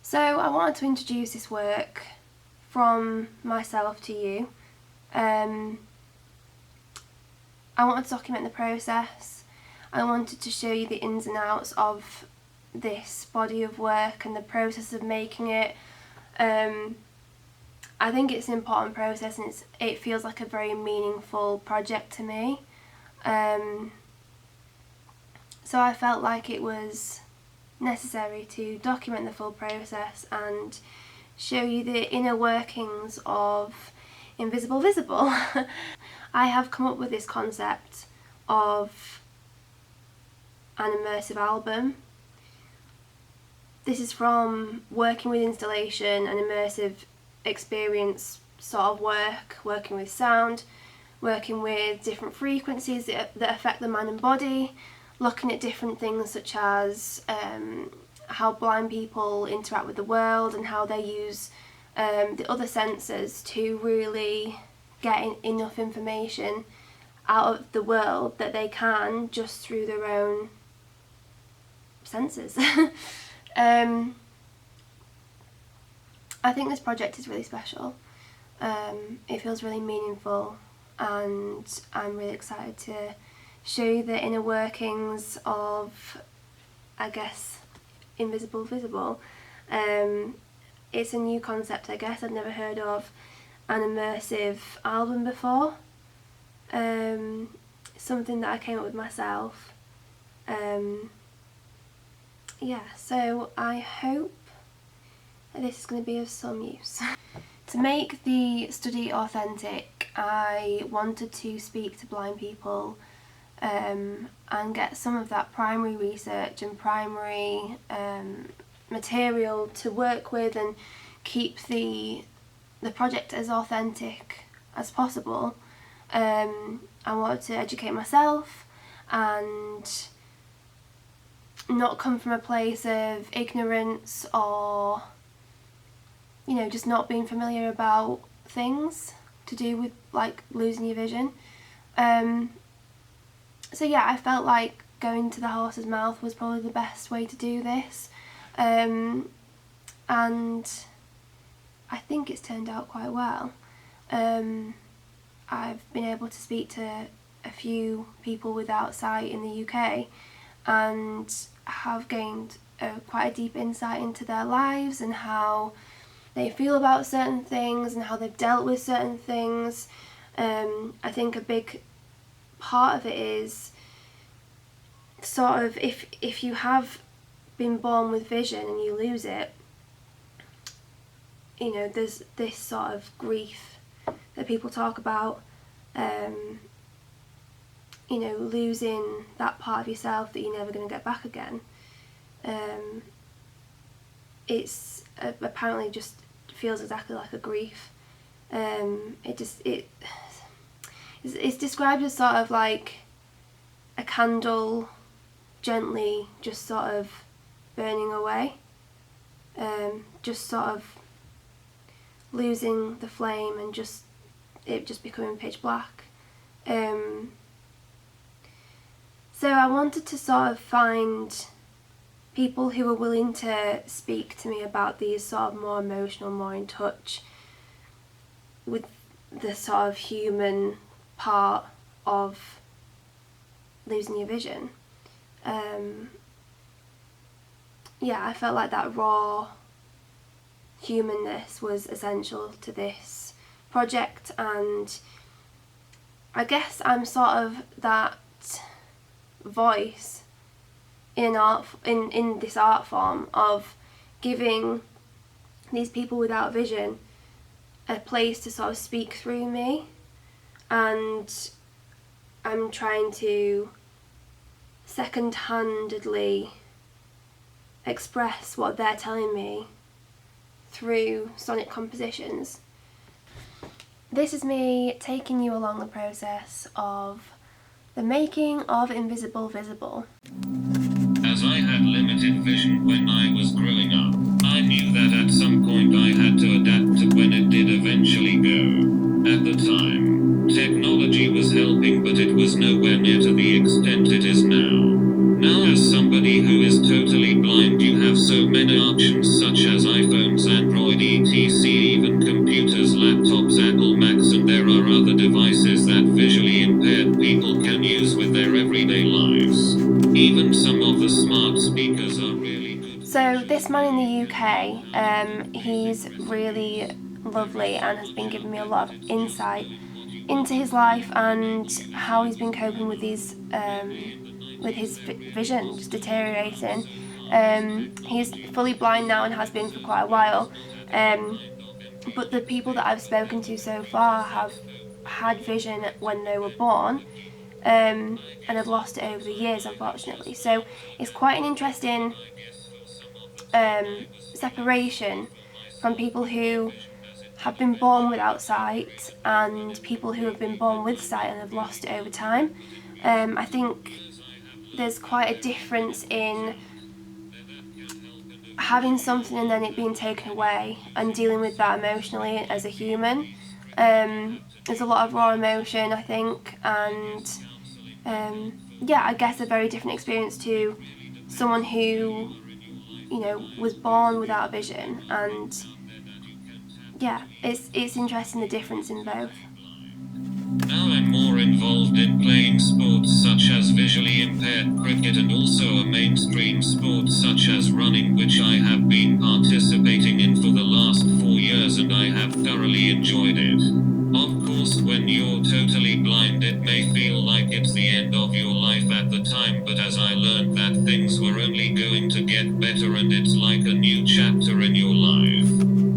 So I wanted to introduce this work from myself to you. I wanted to document the process. I wanted to show you the ins and outs of this body of work and the process of making it. I think it's an important process, and it feels like a very meaningful project to me. So I felt like it was necessary to document the full process and show you the inner workings of Invisible Visible. I have come up with this concept of an immersive album. This is from working with installation and immersive experience sort of work, working with sound, working with different frequencies that affect the mind and body, looking at different things such as how blind people interact with the world and how they use the other senses to really get enough information out of the world that they can just through their own senses. I think this project is really special. It feels really meaningful, and I'm really excited to show you the inner workings of, I guess, Invisible Visible. It's a new concept, I guess. I'd never heard of an immersive album before. Something that I came up with myself. Yeah, so I hope that this is going to be of some use. To make the study authentic, I wanted to speak to blind people and get some of that primary research and primary material to work with and keep the project as authentic as possible. I wanted to educate myself and not come from a place of ignorance or, you know, just not being familiar about things to do with like losing your vision. So yeah, I felt like going to the horse's mouth was probably the best way to do this, and I think it's turned out quite well. I've been able to speak to a few people without sight in the UK and have gained quite a deep insight into their lives and how they feel about certain things and how they've dealt with certain things. I think a big part of it is sort of if you have been born with vision and you lose it, you know, there's this sort of grief that people talk about, you know, losing that part of yourself that you're never going to get back again. It's apparently just feels exactly like a grief. It's described as sort of like a candle gently just sort of burning away, just sort of losing the flame and it just becoming pitch black. So I wanted to sort of find people who were willing to speak to me about these sort of more emotional, more in touch with the sort of human part of losing your vision. Yeah, I felt like that raw humanness was essential to this project, and I guess I'm sort of that voice in this art form of giving these people without vision a place to sort of speak through me, and I'm trying to second-handedly express what they're telling me through sonic compositions. This is me taking you along the process of the making of Invisible Visible. As I had limited vision when I was growing up, I knew that at some point I had to adapt to when it did eventually go. At the time, technology was helping, but it was nowhere near to the extent it is now. Now, as somebody who is totally blind, you have so many options, such as I their lives. Even some of the smart speakers are really good. So this man in the UK, he's really lovely and has been giving me a lot of insight into his life and how he's been coping with these with his vision just deteriorating. He's fully blind now and has been for quite a while, but the people that I've spoken to so far have had vision when they were born, and have lost it over the years, unfortunately. So it's quite an interesting separation from people who have been born without sight and people who have been born with sight and have lost it over time. I think there's quite a difference in having something and then it being taken away and dealing with that emotionally as a human. There's a lot of raw emotion, I think, and I guess a very different experience to someone who, was born without a vision. And it's interesting the difference in both. Now I'm more involved in playing sports such as visually impaired cricket and also a mainstream sport such as running, which I have been participating in for the last 4 years and I have thoroughly enjoyed it. Of course, when you're totally blind it may feel like it's the end of your life at the time, but as I learned that things were only going to get better and it's like a new chapter in your life.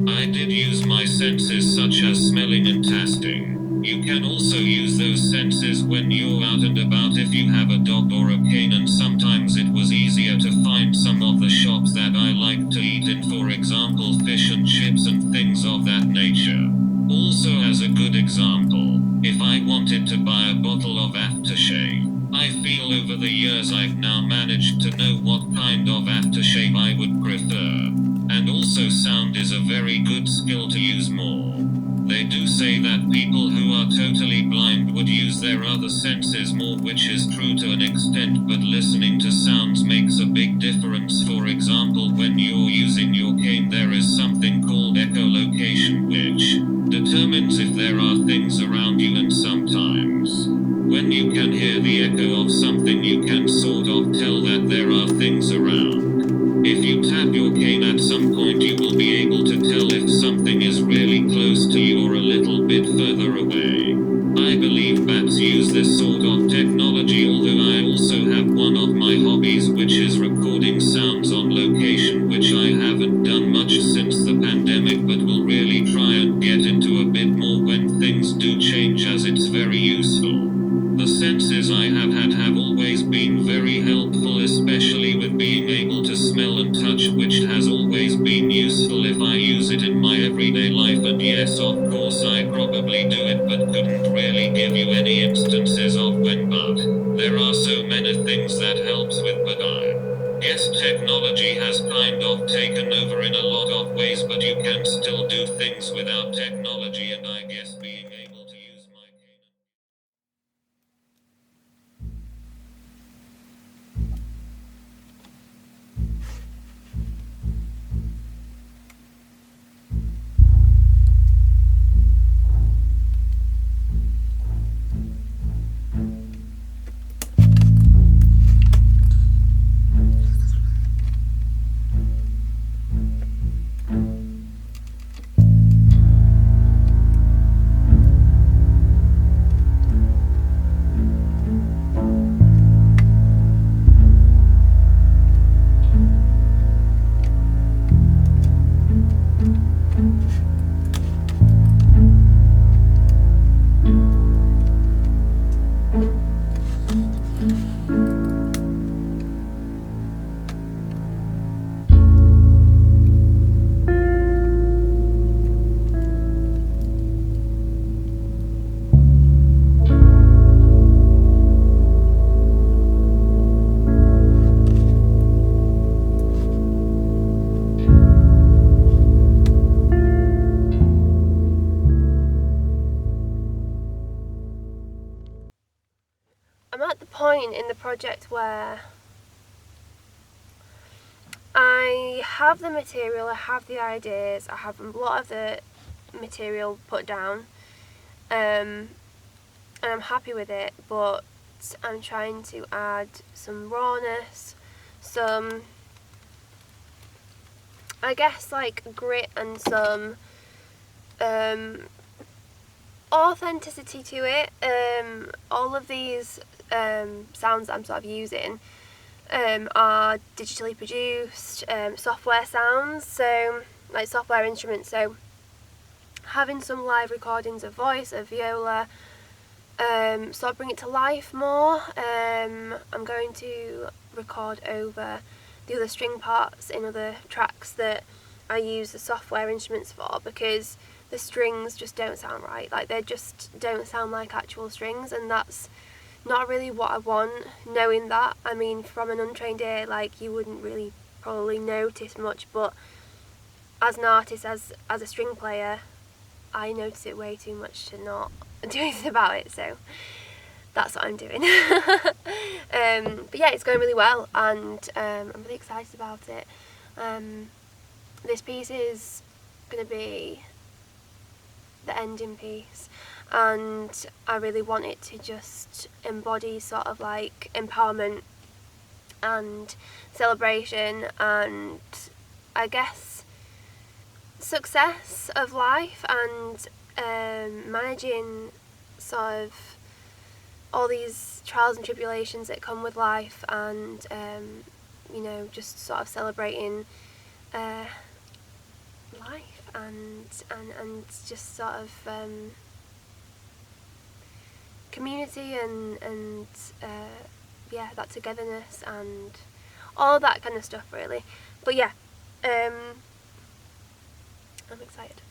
I did use my senses such as smelling and tasting. You can also use those senses when you're out and about if you have a dog or a cane, and sometimes it was easier to find some of the shops that I like to eat in, for example fish and chips and things of that nature. Also, as a good example, if I wanted to buy a bottle of aftershave, I feel over the years I've now managed to know what kind of aftershave I would prefer. And also sound is a very good skill to use more. They do say that people who are totally blind would use their other senses more, which is true to an extent, but listening to sounds makes a big difference. For example, when you're using your cane there is something called echolocation, which determines if there are things around you, and sometimes when you can hear the echo of something you can sort of tell that there are things around. If you tap your cane at some point you will be able to tell if something is really close to you or a little bit further away. I believe bats use this sort of technology, although I also have one of my hobbies which is recording sounds on location, which I haven't done much since the pandemic but will really try and get into a bit more when things do change, as it's very useful. The senses I have had have always been very helpful, especially with being able to smell and touch, which has always been useful if I use it in my everyday life. And yes, of course I probably do it but couldn't really give you any instances of when, but there are so many things that helps with, but I guess technology has kind of taken over in a lot of ways, but you can still do things without technology, and I guess being able to use my cane. I'm at the point in the project where I have the material, I have the ideas, I have a lot of the material put down, and I'm happy with it, but I'm trying to add some rawness, some, I guess, like grit and some authenticity to it. All of these sounds that I'm sort of using are digitally produced software sounds, so like software instruments. So having some live recordings of voice, of viola, sort of bring it to life more. I'm going to record over the other string parts in other tracks that I use the software instruments for, because the strings just don't sound right. Like, they just don't sound like actual strings, and that's not really what I want. Knowing that, I mean, from an untrained ear, like, you wouldn't really probably notice much, but as an artist, as a string player, I notice it way too much to not do anything about it, so that's what I'm doing. But yeah, it's going really well, and I'm really excited about it. This piece is going to be the ending piece, and I really want it to just embody sort of like empowerment and celebration, and I guess success of life, and managing sort of all these trials and tribulations that come with life, and you know, just sort of celebrating life, and just sort of community, and yeah, that togetherness and all that kind of stuff, really. But yeah, I'm excited.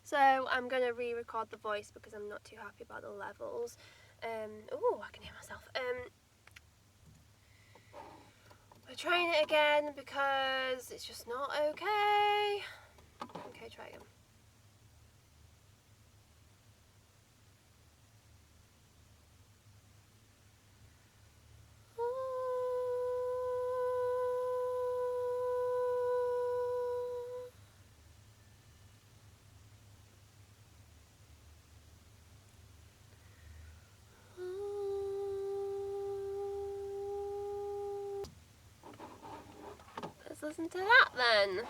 So I'm going to re-record the voice because I'm not too happy about the levels. Oh, I can hear myself. We're trying it again because it's just not okay. Okay, try again. Let's listen to that then.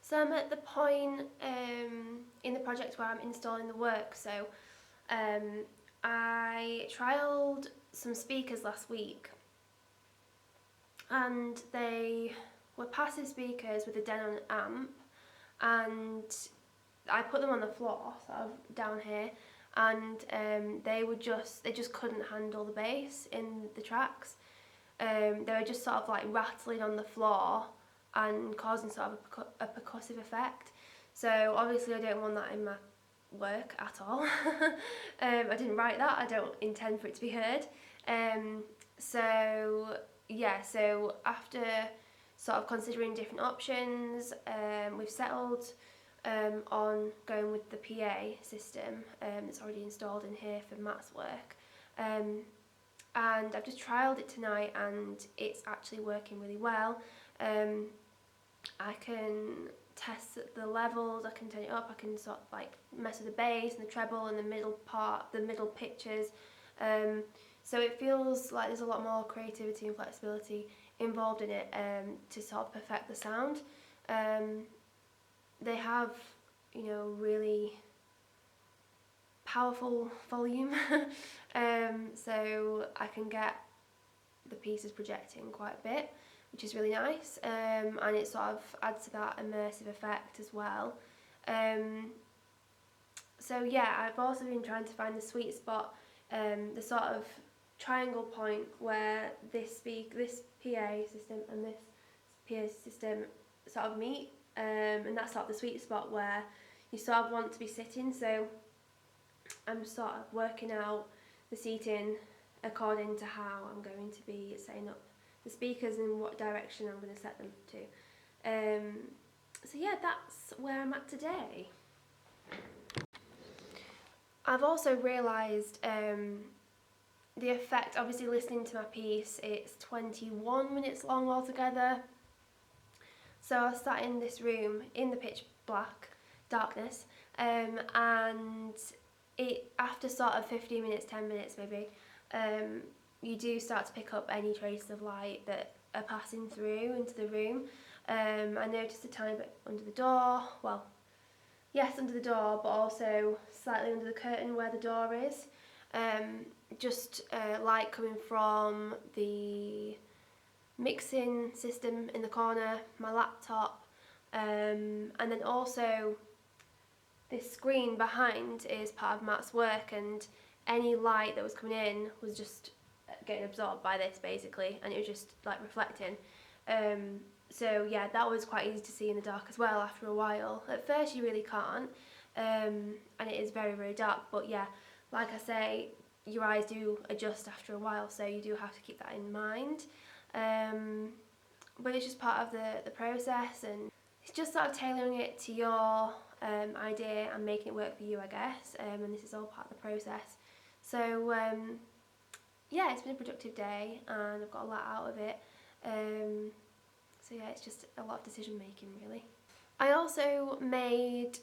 So I'm at the point in the project where I'm installing the work. So I trialled some speakers last week, and they were passive speakers with a Denon amp, and I put them on the floor, sort of down here, and they just couldn't handle the bass in the tracks. They were just sort of like rattling on the floor and causing sort of a percussive effect. So obviously I don't want that in my work at all. I didn't write that, I don't intend for it to be heard. So after sort of considering different options, we've settled on going with the PA system that's already installed in here for Matt's work. And I've just trialled it tonight, and it's actually working really well. I can test the levels, I can turn it up, I can sort of like mess with the bass and the treble and the middle part, the middle pitches. So it feels like there's a lot more creativity and flexibility involved in it to sort of perfect the sound. They have, really powerful volume, so I can get the pieces projecting quite a bit, which is really nice, and it sort of adds to that immersive effect as well. So yeah, I've also been trying to find the sweet spot, the sort of triangle point where this PA system and this PA system sort of meet, and that's sort of the sweet spot where you sort of want to be sitting. So I'm sort of working out the seating according to how I'm going to be setting up the speakers and what direction I'm going to set them to. So yeah, that's where I'm at today. I've also realised the effect, obviously listening to my piece, it's 21 minutes long altogether. So I sat in this room in the pitch black darkness, and it, after sort of 15 minutes, 10 minutes maybe, you do start to pick up any traces of light that are passing through into the room. I noticed a tiny bit under the door, well, yes, under the door, but also slightly under the curtain where the door is. Just light coming from the mixing system in the corner, my laptop, and then also this screen behind is part of Matt's work, and any light that was coming in was just getting absorbed by this basically, and it was just like reflecting. So yeah, that was quite easy to see in the dark as well after a while. At first you really can't, and it is very, very dark, but yeah, like I say, your eyes do adjust after a while, so you do have to keep that in mind. But it's just part of the process, and it's just sort of tailoring it to your idea and making it work for you, I guess, and this is all part of the process. So yeah, it's been a productive day and I've got a lot out of it. So yeah, it's just a lot of decision making really. I also made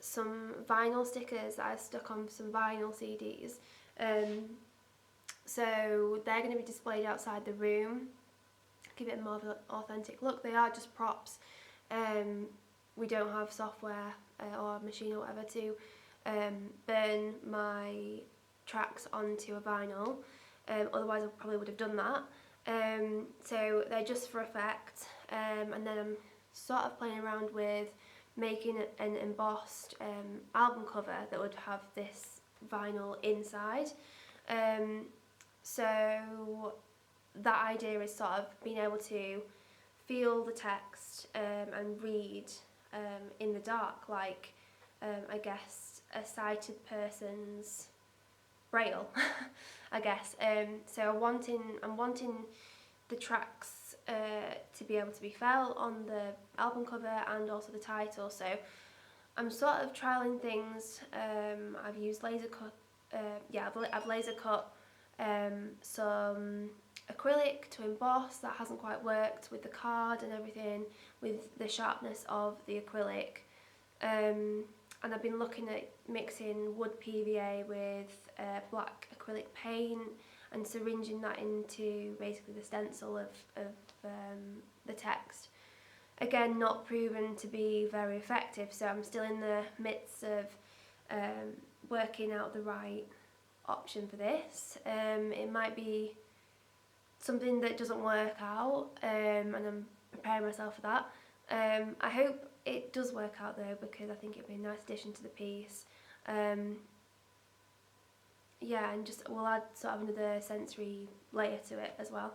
some vinyl stickers that I stuck on some vinyl CDs. So they're going to be displayed outside the room, give it a more of an authentic look. They are just props. We don't have software or a machine or whatever to burn my tracks onto a vinyl, otherwise I probably would have done that. So they're just for effect, and then I'm sort of playing around with making an embossed album cover that would have this vinyl inside. So that idea is sort of being able to feel the text and read in the dark, like I guess a sighted person's braille, I guess. So I'm wanting the tracks to be able to be felt on the album cover and also the title. So I'm sort of trialing things. I've used laser cut. I've laser cut some acrylic to emboss. That hasn't quite worked with the card and everything, with the sharpness of the acrylic. And I've been looking at mixing wood PVA with black acrylic paint and syringing that into basically the stencil of the text. again, not proven to be very effective. So I'm still in the midst of working out the right option for this. It might be something that doesn't work out, and I'm preparing myself for that. I hope it does work out though, because I think it'd be a nice addition to the piece. Yeah, and just we'll add sort of another sensory layer to it as well.